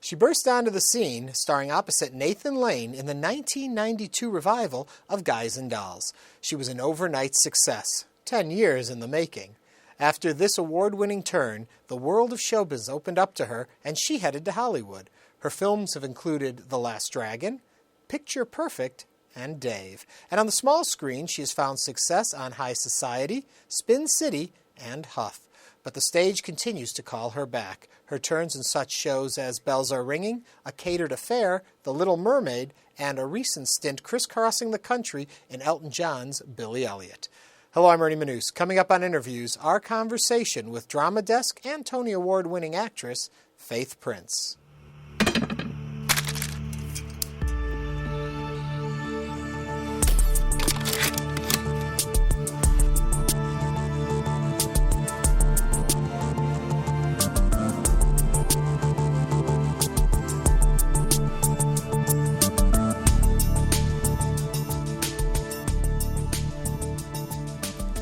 She burst onto the scene, starring opposite Nathan Lane in the 1992 revival of Guys and Dolls. She was an overnight success, 10 years in the making. After this award-winning turn, the world of showbiz opened up to her, and she headed to Hollywood. Her films have included The Last Dragon, Picture Perfect, and Dave. And on the small screen, she has found success on High Society, Spin City, and Huff. But the stage continues to call her back. Her turns in such shows as Bells Are Ringing, A Catered Affair, The Little Mermaid, and a recent stint crisscrossing the country in Elton John's Billy Elliot. Hello, I'm Ernie Manouse. Coming up on Interviews, our conversation with Drama Desk and Tony Award-winning actress Faith Prince.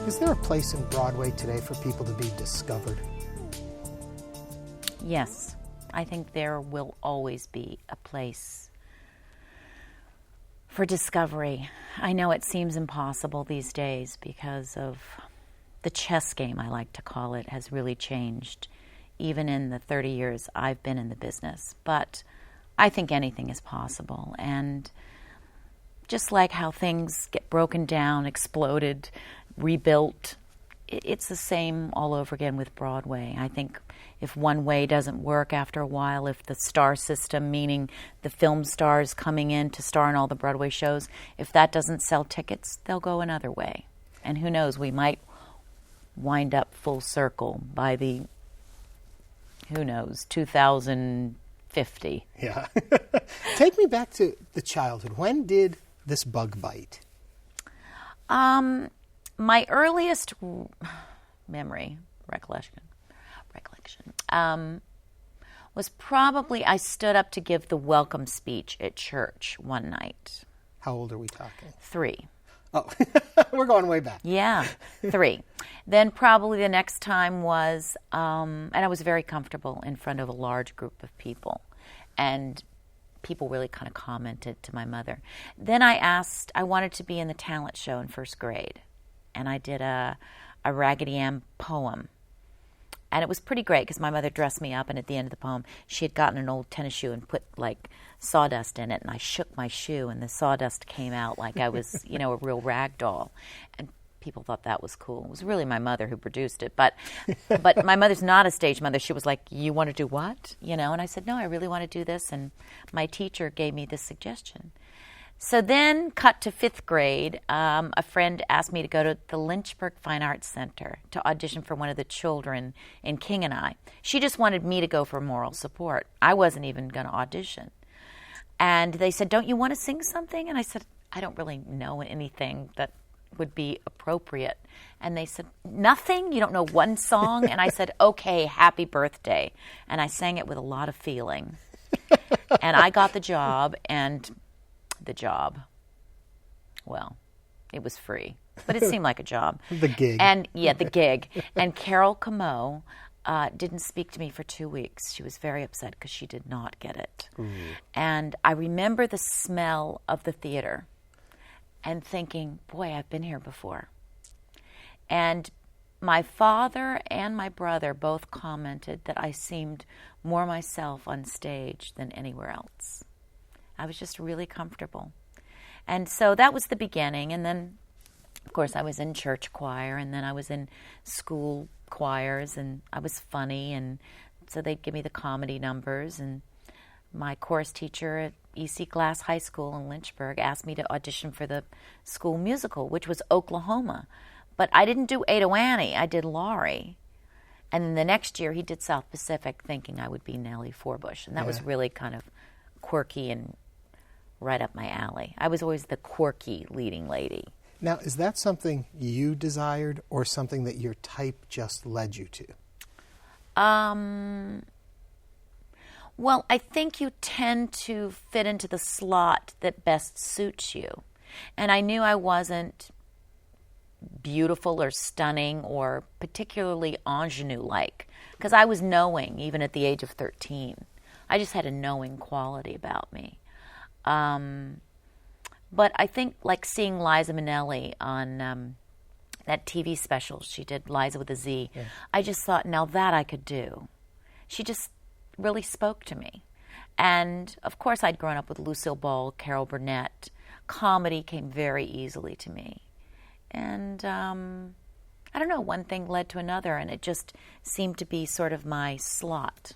Is there a place in Broadway today for people to be discovered? Yes, I think there will always be a place for discovery. I know it seems impossible these days because of the chess game, I like to call it, has really changed, even in the 30 years I've been in the business. But I think anything is possible. And just like how things get broken down, exploded, rebuilt, it's the same all over again with Broadway. I think if one way doesn't work after a while, if the star system, meaning the film stars coming in to star in all the Broadway shows, if that doesn't sell tickets, they'll go another way. And who knows, we might wind up full circle by the, 2050. Yeah. Take me back to the childhood. When did this bug bite? My earliest recollection, was probably I stood up to give the welcome speech at church one night. How old are we talking? 3. Oh, we're going way back. Yeah, 3. Then probably the next time was, and I was very comfortable in front of a large group of people, and people really kind of commented to my mother. Then I wanted to be in the talent show in first grade. And I did a Raggedy Ann poem. And it was pretty great because my mother dressed me up, and at the end of the poem, she had gotten an old tennis shoe and put, like, sawdust in it, and I shook my shoe, and the sawdust came out like I was, a real rag doll. And people thought that was cool. It was really my mother who produced it. But my mother's not a stage mother. She was like, you want to do what? And I said, no, I really want to do this. And my teacher gave me this suggestion. So then, cut to 5th grade, a friend asked me to go to the Lynchburg Fine Arts Center to audition for one of the children in King and I. She just wanted me to go for moral support. I wasn't even going to audition. And they said, don't you want to sing something? And I said, I don't really know anything that would be appropriate. And they said, nothing? You don't know one song? And I said, okay, Happy Birthday. And I sang it with a lot of feeling. And I got the job, and the job, well, it was free, but it seemed like a job. The gig. And yeah, the gig. And Carol Camo didn't speak to me for 2 weeks. She was very upset because she did not get it. Mm. And I remember the smell of the theater and thinking, boy, I've been here before. And my father and my brother both commented that I seemed more myself on stage than anywhere else. I was just really comfortable. And so that was the beginning. And then, of course, I was in church choir, and then I was in school choirs, and I was funny, and so they'd give me the comedy numbers. And my chorus teacher at E.C. Glass High School in Lynchburg asked me to audition for the school musical, which was Oklahoma. But I didn't do Ada Annie, I did Laurie. And then the next year he did South Pacific, thinking I would be Nellie Forbush. And that was really kind of quirky and right up my alley. I was always the quirky leading lady. Now, is that something you desired or something that your type just led you to? Well, I think you tend to fit into the slot that best suits you. And I knew I wasn't beautiful or stunning or particularly ingenue-like, because I was knowing, even at the age of 13, I just had a knowing quality about me. But I think like seeing Liza Minnelli on that TV special she did, Liza with a Z, I just thought, now that I could do. She just really spoke to me. And, of course, I'd grown up with Lucille Ball, Carol Burnett. Comedy came very easily to me. And, I don't know, one thing led to another, and it just seemed to be sort of my slot.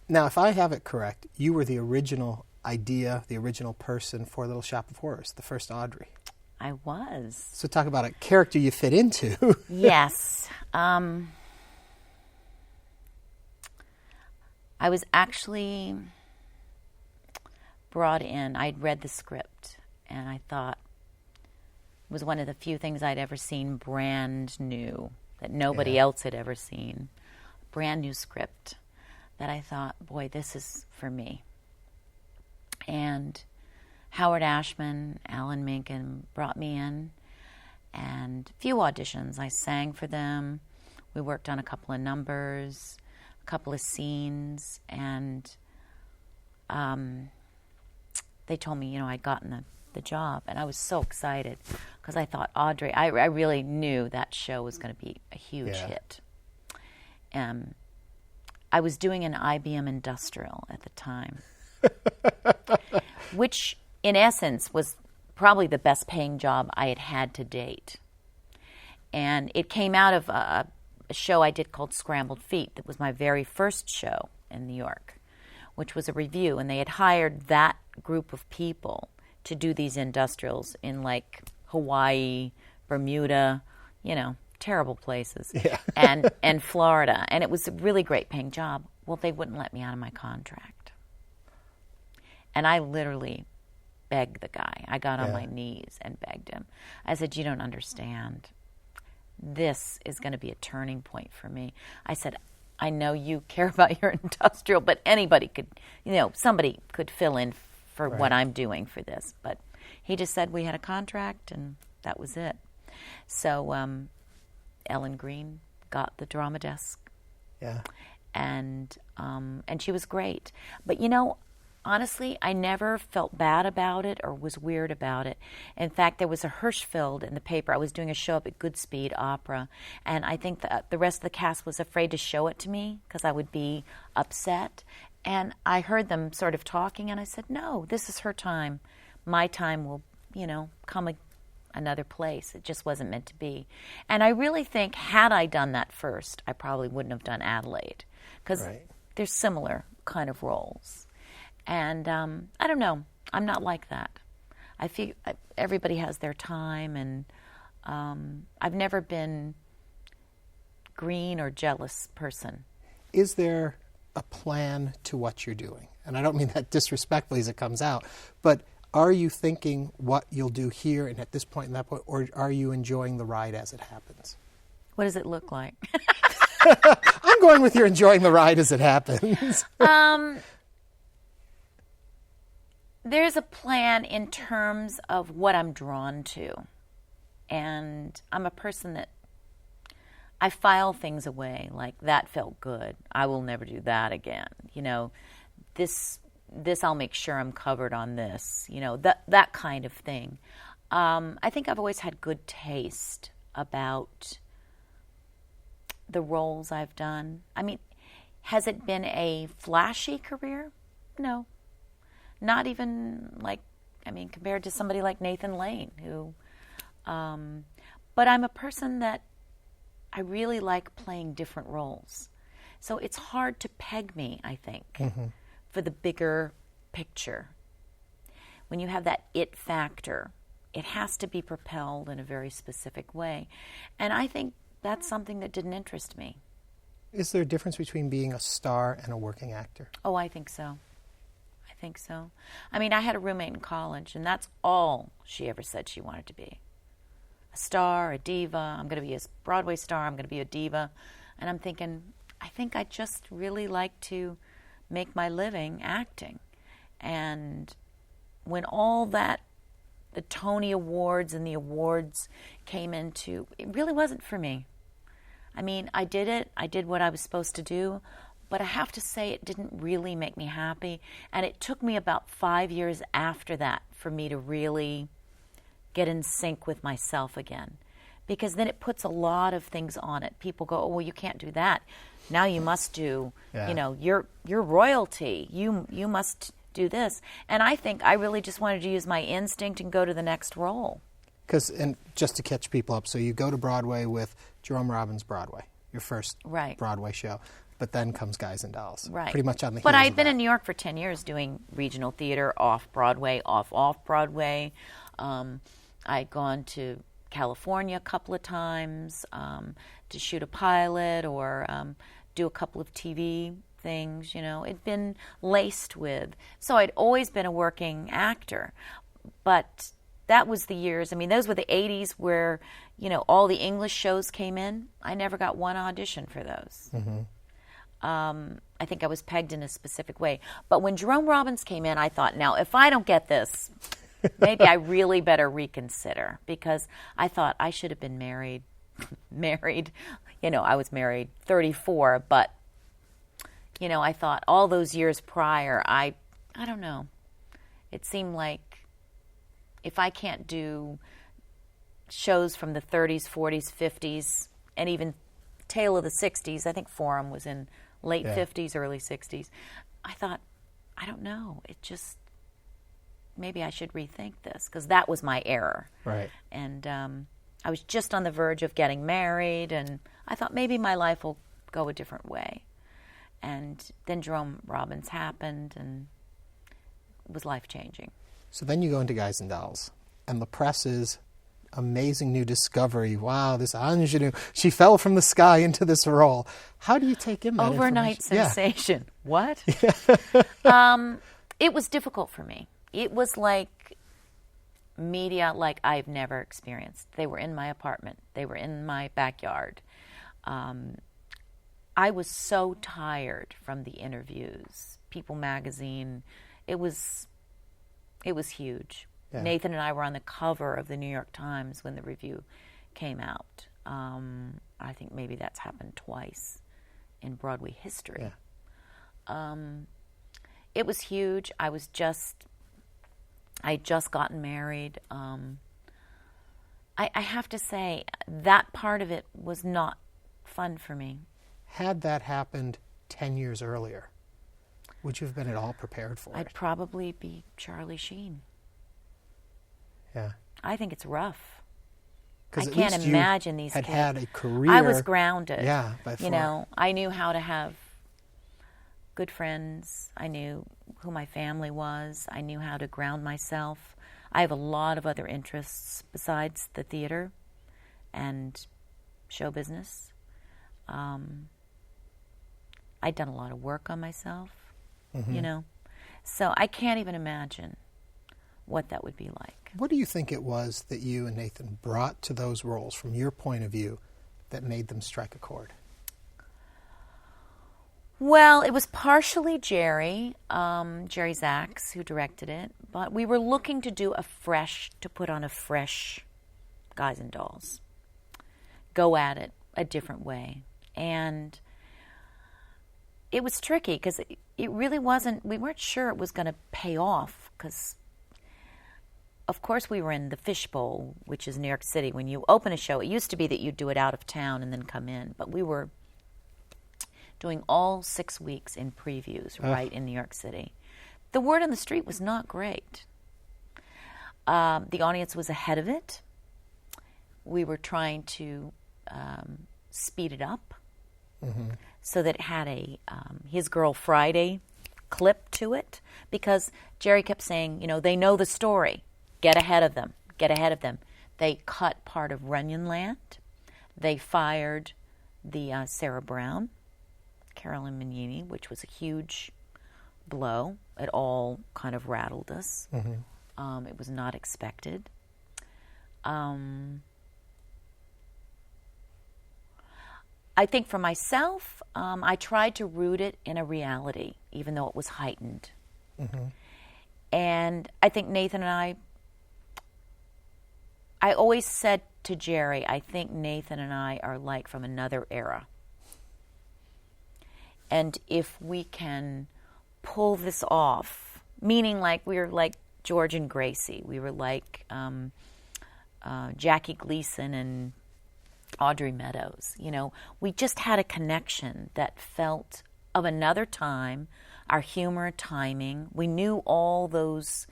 Now, if I have it correct, you were the original idea, the original person for Little Shop of Horrors, the first Audrey. I was. So talk about a character you fit into. Yes. I was actually brought in. I'd read the script, and I thought it was one of the few things I'd ever seen brand new, that nobody else had ever seen. Brand new script that I thought, boy, this is for me. And Howard Ashman, Alan Menken brought me in, and a few auditions. I sang for them. We worked on a couple of numbers, a couple of scenes, and they told me, I'd gotten the job, and I was so excited because I thought Audrey, I really knew that show was going to be a huge hit. I was doing an IBM Industrial at the time, which in essence was probably the best paying job I had had to date. And it came out of a show I did called Scrambled Feet. That was my very first show in New York, which was a review. And they had hired that group of people to do these industrials in like Hawaii, Bermuda, terrible places, and Florida. And it was a really great paying job. Well, they wouldn't let me out of my contract. And I literally begged the guy. I got on my knees and begged him. I said, you don't understand. This is going to be a turning point for me. I said, I know you care about your industrial, but anybody could, somebody could fill in for what I'm doing for this. But he just said we had a contract, and that was it. So Ellen Green got the drama desk. Yeah. And she was great. But, honestly, I never felt bad about it or was weird about it. In fact, there was a Hirschfeld in the paper. I was doing a show up at Goodspeed Opera, and I think the rest of the cast was afraid to show it to me because I would be upset. And I heard them sort of talking, and I said, no, this is her time. My time will, come another place. It just wasn't meant to be. And I really think had I done that first, I probably wouldn't have done Adelaide because they're similar kind of roles. And I don't know. I'm not like that. I feel everybody has their time, and I've never been green or jealous person. Is there a plan to what you're doing? And I don't mean that disrespectfully as it comes out, but are you thinking what you'll do here and at this point and that point, or are you enjoying the ride as it happens? What does it look like? I'm going with you're enjoying the ride as it happens. There's a plan in terms of what I'm drawn to. And I'm a person that I file things away, like that felt good. I will never do that again. This I'll make sure I'm covered on this. That kind of thing. I think I've always had good taste about the roles I've done. I mean, has it been a flashy career? No. Not even compared to somebody like Nathan Lane, who, but I'm a person that I really like playing different roles. So it's hard to peg me, I think, for the bigger picture. When you have that it factor, it has to be propelled in a very specific way. And I think that's something that didn't interest me. Is there a difference between being a star and a working actor? Oh, I think so. I mean, I had a roommate in college, and that's all she ever said she wanted to be. A star, a diva. I'm going to be a Broadway star. I'm going to be a diva. And I'm thinking, I think I just really like to make my living acting. And when all that, the Tony Awards and the awards came into, it really wasn't for me. I mean, I did it. I did what I was supposed to do. but I have to say it didn't really make me happy. And it took me about 5 years after that for me to really get in sync with myself again. Because then it puts a lot of things on it. People go, oh, well, you can't do that. Now you must do, you're royalty. You must do this. And I think I really just wanted to use my instinct and go to the next role. And just to catch people up, so you go to Broadway with Jerome Robbins' Broadway, your first Broadway show. But then comes Guys and Dolls. Right. Pretty much on the heels But I'd of been that. in New York for 10 years doing regional theater, off-Broadway, off-Broadway. I'd gone to California a couple of times to shoot a pilot or do a couple of TV things, It'd been laced with. So I'd always been a working actor. But that was the years, those were the 80s where, all the English shows came in. I never got one audition for those. Mm-hmm. I think I was pegged in a specific way. But when Jerome Robbins came in, I thought, now, if I don't get this, maybe I really better reconsider, because I thought I should have been married. I was married 34, but, I thought all those years prior, I don't know. It seemed like if I can't do shows from the 30s, 40s, 50s, and even tail of the 60s, I think Forum was in late 50s, early 60s, I thought, I don't know. It just, maybe I should rethink this, because that was my error. Right. And I was just on the verge of getting married, and I thought maybe my life will go a different way. And then Jerome Robbins happened, and it was life-changing. So then you go into Guys and Dolls, and the press is amazing new discovery. Wow, this ingenue. She fell from the sky into this role. How do you take in that overnight sensation? Yeah. What? It was difficult for me. It was like media like I've never experienced. They were in my apartment. They were in my backyard. I was so tired from the interviews. People magazine. It was huge. Yeah. Nathan and I were on the cover of the New York Times when the review came out. I think maybe that's happened twice in Broadway history. Yeah. It was huge. I'd just gotten married. I have to say, that part of it was not fun for me. Had that happened 10 years earlier, would you have been at all prepared for it? I'd probably be Charlie Sheen. Yeah. I think it's rough. I at can't least imagine these had kids. Had a career. I was grounded. Yeah, by far. I knew how to have good friends. I knew who my family was. I knew how to ground myself. I have a lot of other interests besides the theater and show business. I'd done a lot of work on myself, So I can't even imagine what that would be like. What do you think it was that you and Nathan brought to those roles, from your point of view, that made them strike a chord? Well, it was partially Jerry Zaks, who directed it, but we were looking to put on a fresh Guys and Dolls. Go at it a different way. And it was tricky because it really wasn't, we weren't sure it was going to pay off, because of course we were in the Fishbowl, which is New York City. When you open a show, it used to be that you'd do it out of town and then come in, but we were doing all 6 weeks in previews right in New York City. The word on the street was not great. The audience was ahead of it. We were trying to speed it up so that it had a His Girl Friday clip to it, because Jerry kept saying, they know the story. Get ahead of them. Get ahead of them. They cut part of Runyonland. They fired the Sarah Brown, Carolyn Mignini, which was a huge blow. It all kind of rattled us. It was not expected. I think for myself, I tried to root it in a reality, even though it was heightened. And I think Nathan and I always said to Jerry, I think Nathan and I are like from another era. And if we can pull this off, meaning like we were like George and Gracie, we were like Jackie Gleason and Audrey Meadows, we just had a connection that felt of another time, our humor, timing. We knew all those,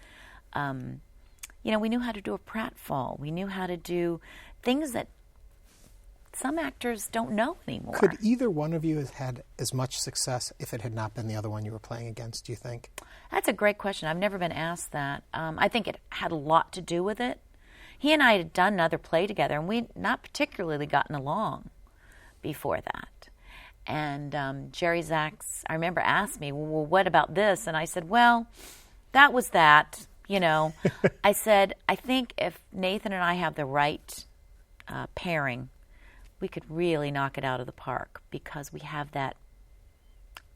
we knew how to do a pratfall. We knew how to do things that some actors don't know anymore. Could either one of you have had as much success if it had not been the other one you were playing against, do you think? That's a great question. I've never been asked that. I think it had a lot to do with it. He and I had done another play together, and we'd not particularly gotten along before that. And Jerry Zaks, I remember, asked me, well, what about this? And I said, well, that was that, I said, I think if Nathan and I have the right pairing, we could really knock it out of the park because we have that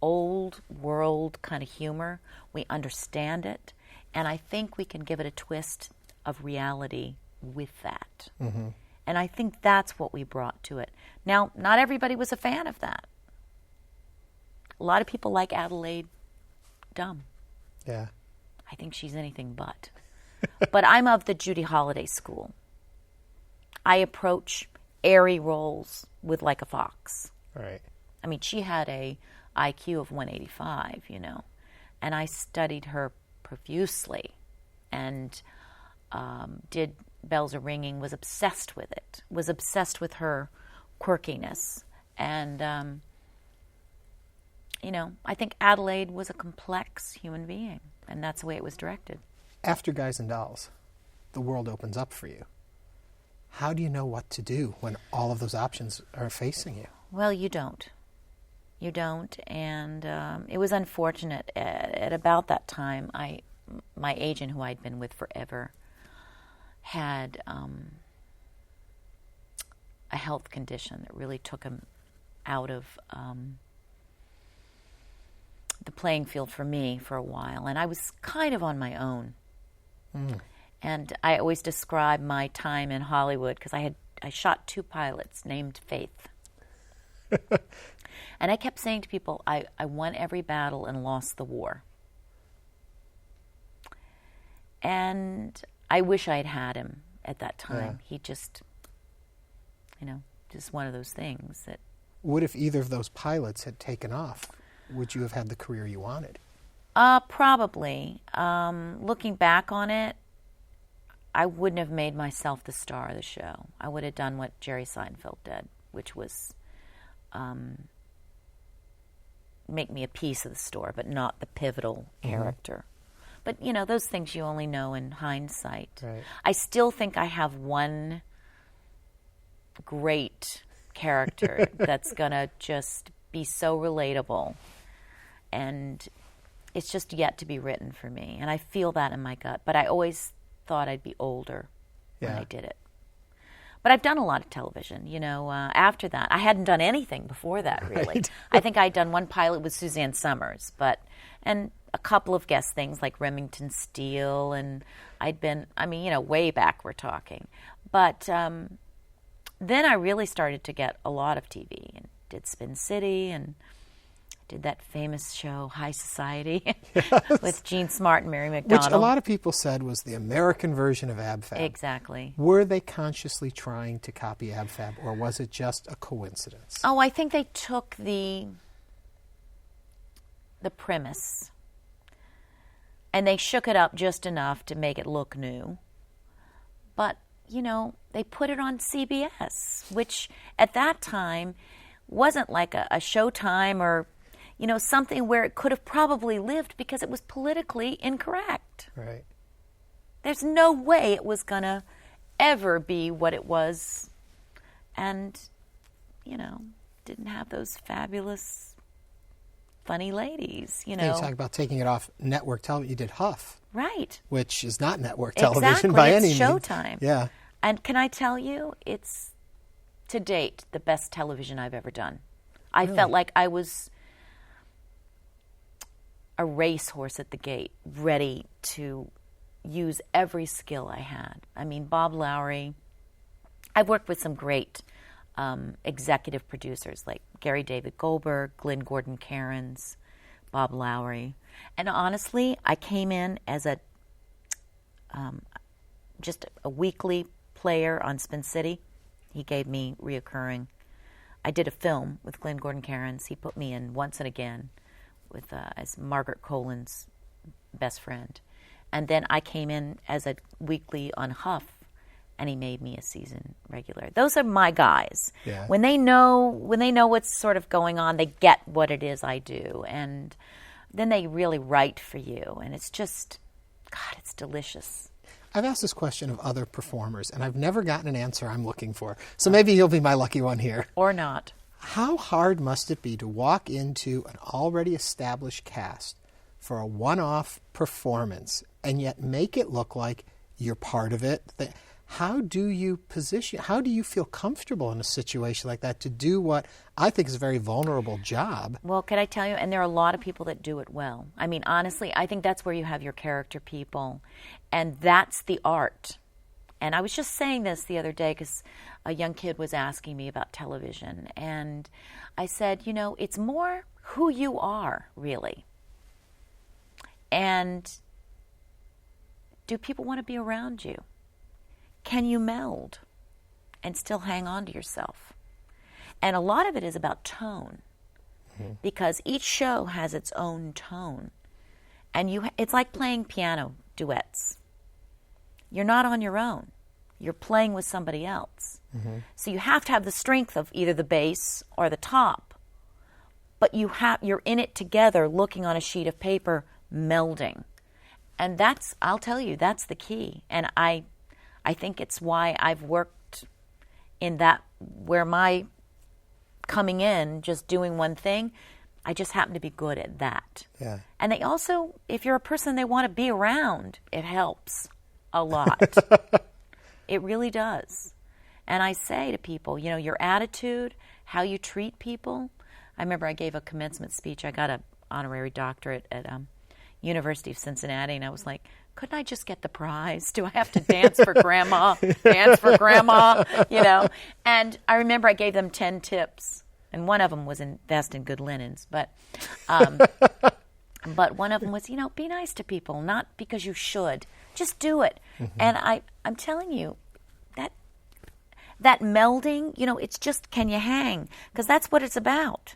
old world kind of humor. We understand it. And I think we can give it a twist of reality with that. Mm-hmm. And I think that's what we brought to it. Now, not everybody was a fan of that. A lot of people like Adelaide dumb. Yeah. I think she's anything but. But I'm of the Judy Holliday school. I approach airy roles with like a fox. Right. I mean, she had a IQ of 185, and I studied her profusely and did Bells Are Ringing, was obsessed with it, was obsessed with her quirkiness. And, I think Adelaide was a complex human being, and that's the way it was directed. After Guys and Dolls, the world opens up for you. How do you know what to do when all of those options are facing you? Well, you don't. You don't, and it was unfortunate. At about that time, my agent, who I'd been with forever, had a health condition that really took him out of the playing field for me for a while, and I was kind of on my own. Mm. And I always describe my time in Hollywood because I shot 2 pilots named Faith. And I kept saying to people, I won every battle and lost the war. And I wish I'd had him at that time. Yeah. He just, just one of those things that... What if either of those pilots had taken off? Would you have had the career you wanted? Probably. Looking back on it, I wouldn't have made myself the star of the show. I would have done what Jerry Seinfeld did, which was make me a piece of the story, but not the pivotal character. But, those things you only know in hindsight. Right. I still think I have one great character that's going to just be so relatable. And it's just yet to be written for me. And I feel that in my gut. But I always thought I'd be older when I did it. But I've done a lot of television, after that. I hadn't done anything before that, really. Right. I think I'd done one pilot with Suzanne Summers, and a couple of guest things like Remington Steele, and I'd been, way back we're talking. But then I really started to get a lot of TV and did Spin City and did that famous show, High Society, with Gene Smart and Mary McDonald. Which a lot of people said was the American version of AbFab. Exactly. Were they consciously trying to copy AbFab, or was it just a coincidence? Oh, I think they took the premise, and they shook it up just enough to make it look new. But, they put it on CBS, which at that time wasn't like a Showtime or... something where it could have probably lived because it was politically incorrect. Right. There's no way it was going to ever be what it was. And, didn't have those fabulous, funny ladies, You talk about taking it off network television. You did Huff. Right. Which is not network television by any means. It's Showtime. Yeah. And can I tell you, it's, to date, the best television I've ever done. I felt like I was a racehorse at the gate, ready to use every skill I had. Bob Lowry. I've worked with some great executive producers like Gary David Goldberg, Glenn Gordon Cairns, Bob Lowry. And honestly, I came in as just a weekly player on Spin City. He gave me reoccurring. I did a film with Glenn Gordon Cairns. He put me in Once and Again with as Margaret Colin's best friend. And then I came in as a weekly on Huff, and he made me a season regular. Those are my guys. Yeah. When they know what's sort of going on, they get what it is I do, and then they really write for you, and it's just, God, it's delicious. I've asked this question of other performers, and I've never gotten an answer I'm looking for. So maybe you'll be my lucky one here. Or not. How hard must it be to walk into an already established cast for a one-off performance and yet make it look like you're part of it? How do you feel comfortable in a situation like that to do what I think is a very vulnerable job? Well, can I tell you, and there are a lot of people that do it well. I mean, honestly, I think that's where you have your character people, and that's the art. And I was just saying this the other day because a young kid was asking me about television, and I said, it's more who you are, really. And do people want to be around you? Can you meld and still hang on to yourself? And a lot of it is about tone, because each show has its own tone. And it's like playing piano duets. You're not on your own. You're playing with somebody else. Mm-hmm. So you have to have the strength of either the bass or the top. But you're in it together, looking on a sheet of paper, melding. And I'll tell you, that's the key. And I think it's why I've worked in that, where my coming in, just doing one thing, I just happen to be good at that. Yeah. And they also, if you're a person they want to be around, it helps a lot. It really does. And I say to people, your attitude, how you treat people. I remember I gave a commencement speech. I got an honorary doctorate at University of Cincinnati, and I was like, couldn't I just get the prize? Do I have to dance for grandma? Dance for grandma? And I remember I gave them 10 tips, and one of them was invest in good linens. But one of them was, be nice to people, not because you should. Just do it. Mm-hmm. And I'm telling you, that melding, it's just, can you hang? Because that's what it's about.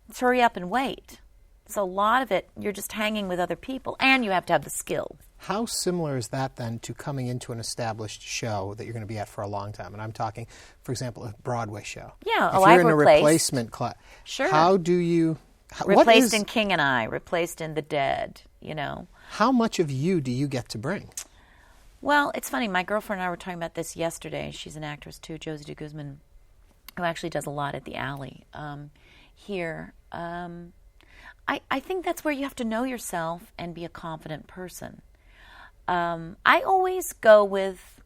It's hurry up and wait. So a lot of it, you're just hanging with other people, and you have to have the skill. How similar is that then to coming into an established show that you're going to be at for a long time? And I'm talking, for example, a Broadway show. Yeah, if you're in a replacement class, sure. How do you... Replaced in King and I, replaced in The Dead, How much of you do you get to bring? Well, it's funny. My girlfriend and I were talking about this yesterday. She's an actress too, Josie de Guzman, who actually does a lot at the Alley here. I think that's where you have to know yourself and be a confident person. I always go with,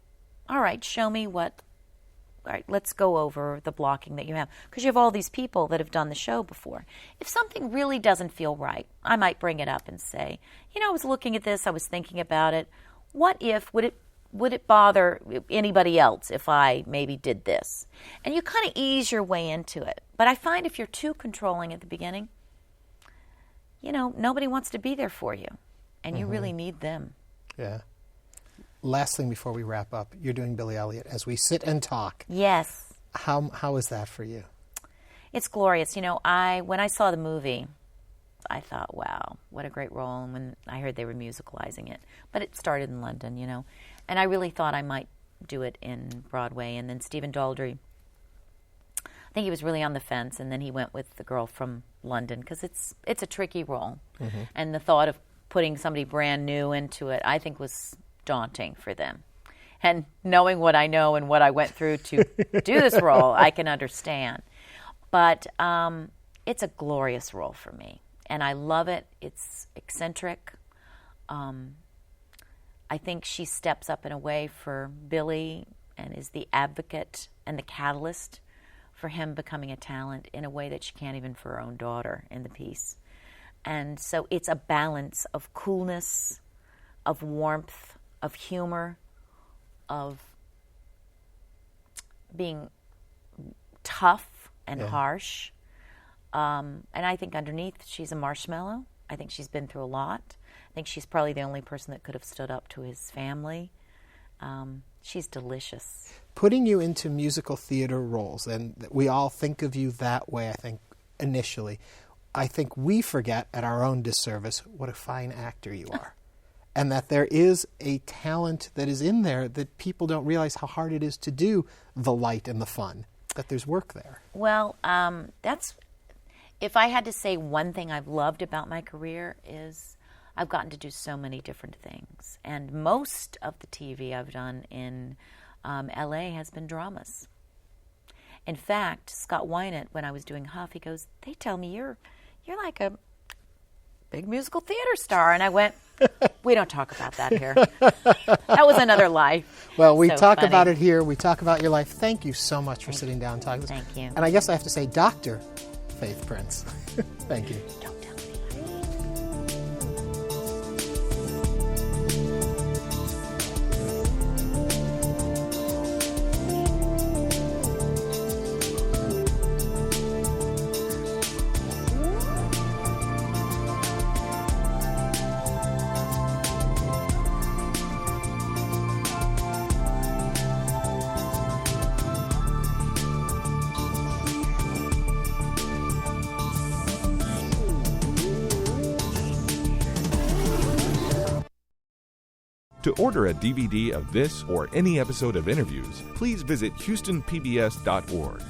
all right, show me what, all right, let's go over the blocking that you have. Because you have all these people that have done the show before. If something really doesn't feel right, I might bring it up and say, I was looking at this, I was thinking about it. What if, would it bother anybody else if I maybe did this? And you kind of ease your way into it. But I find if you're too controlling at the beginning, nobody wants to be there for you. And you really need them. Yeah. Last thing before we wrap up, you're doing Billy Elliot as we sit and talk. Yes. How is that for you? It's glorious. When I saw the movie, I thought, wow, what a great role. And when I heard they were musicalizing it. But it started in London, And I really thought I might do it in Broadway. And then Stephen Daldry, I think he was really on the fence. And then he went with the girl from London because it's a tricky role. Mm-hmm. And the thought of putting somebody brand new into it, I think, was daunting for them. And knowing what I know and what I went through to do this role, I can understand. But it's a glorious role for me. And I love it. It's eccentric. I think she steps up in a way for Billy and is the advocate and the catalyst for him becoming a talent in a way that she can't even for her own daughter in the piece. And so it's a balance of coolness, of warmth, of humor, of being tough and harsh. And I think underneath, she's a marshmallow. I think she's been through a lot. I think she's probably the only person that could have stood up to his family. She's delicious. Putting you into musical theater roles, and we all think of you that way, I think, initially. I think we forget at our own disservice what a fine actor you are. And that there is a talent that is in there that people don't realize how hard it is to do the light and the fun, that there's work there. Well, if I had to say one thing I've loved about my career is I've gotten to do so many different things. And most of the TV I've done in L.A. has been dramas. In fact, Scott Wynant, when I was doing Huff, he goes, they tell me you're like a big musical theater star. And I went, we don't talk about that here. That was another life. Well, we So talk funny. about it here. We talk about your life. Thank you so much for sitting down and talking. Thank you. And I guess I have to say, Dr. Faith Prince. Thank you. Don't tell anybody. To order a DVD of this or any episode of Interviews, please visit HoustonPBS.org.